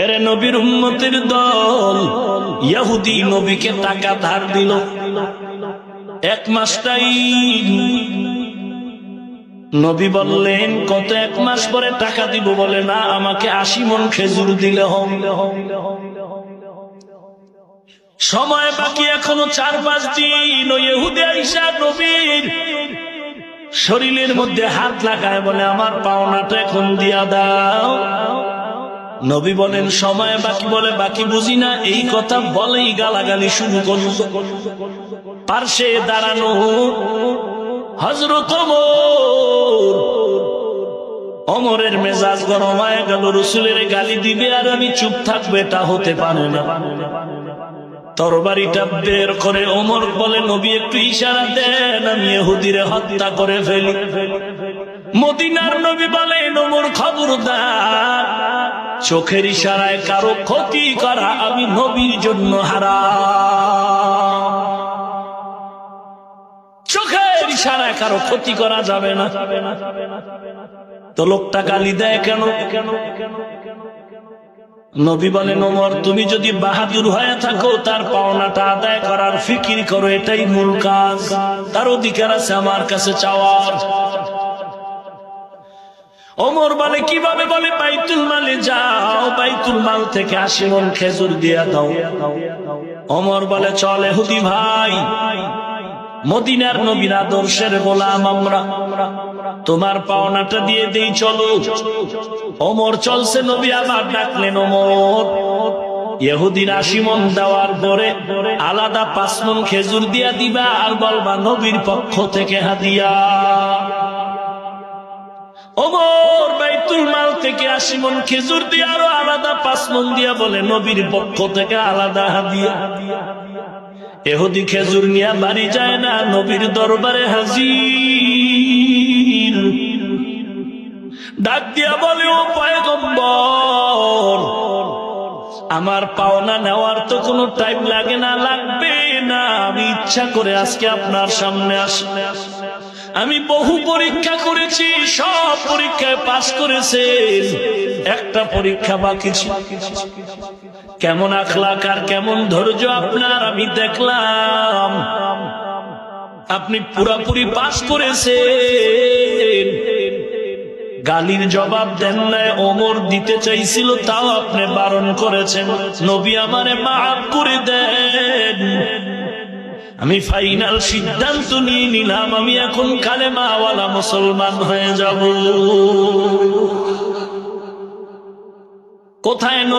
এবারে নবীর উম্মতের দল ইহুদি নবীকে টাকা ধার দিল 1 মাস টাইম। নবী বললেন কত? 1 মাস পরে টাকা দিব। বলে না, আমাকে 80 মণ খেজুর দিলে হবে। সময় বাকি এখনো 4-5 দিন। ওই ইহুদি আইসা নবীর শরীরের মধ্যে হাত লাগায় বলে আমার পাওনাটা এখন দিয়া দাও। নবী বলেন সময় বাকি। বলে বাকি বুঝি না। এই কথা বলেই গালাগালি শুরু করল। পার্শ্বে দাঁড়ানো হযরত ওমরের মেজাজ গরম হয়ে গেল। রাসূলের গালি দিবে আর আমি চুপ থাকবো, এটা হতে পারে না। তরবারিটা বের করে ওমর বলে নবী একটু ইশারা দেন, আমি ইহুদিরে হত্যা করে ফেলি। মদিনার নবী বলেন ওমর খবরদার, চোখের ইশারায় কারো ক্ষতি করা আমি নবীর জন্য হারাম। চোখের ইশারায় কারো ক্ষতি করা যাবে না। তো লোকটা গালি দেয় কেন? নবী বলেন ওমর তুমি যদি বাহাদুর হয়ে থাকো তার পাওনাটা আদায় করার ফিকির করো, এটাই মূল কাজ। তার অধিকার আছে আমার কাছে চাওয়ার। ওমর বলে কিভাবে? বলে বাইতুল মালে যাও, বাইতুল মাল থেকে 80 মণ খেজুর দিয়া দাও। ওমর বলে চল ইহুদি ভাই, মদিনার নবীর আদর্শের গোলাম আমরা, তোমার পাওনাটা দিয়ে দেই, চলো। ওমর চলছে। নবী আবার ডাকলেন ওমর। ইহুদির 80 মণ দেওয়ার পরে আলাদা 5 মণ খেজুর দিয়া দিবা আর বলবা নবীর পক্ষ থেকে হাদিয়া। ওমর বাইতুল মাল থেকে 80 মণ খেজুর দিয়ে আরো আলাদা 5 মণ দিয়া বলে নবীর পক্ষ থেকে আলাদা হাদিয়া। ইহুদি খেজুর নিয়ে বাড়ি যায় না, নবীর দরবারে হাজির। ডাক দিয়া বলে ও পয়গম্বর, আমার পাওনা নেওয়ার তো কোনো টাইম লাগে না, লাগবে না। আমি ইচ্ছা করে আজকে আপনার সামনে আসলে আমি বহু পরীক্ষা করেছি, সব পরীক্ষায় পাস করেছেন, একটা পরীক্ষা বাকি ছিল। কেমন আখলাক আর কেমন ধৈর্য আপনার আমি দেখলাম। আপনি পুরাপুরি পাস করেছেন। গালির জবাব দেন নাই। ওমর দিতে চাইছিল, তাও আপনি বারণ করেছেন। নবী আমারে মাফ করে দেন। আমি ফাইনাল সিদ্ধান্ত নিয়ে নিলাম, আমি এখন কালেমাওয়ালা মুসলমান হয়ে যাব। কোথায়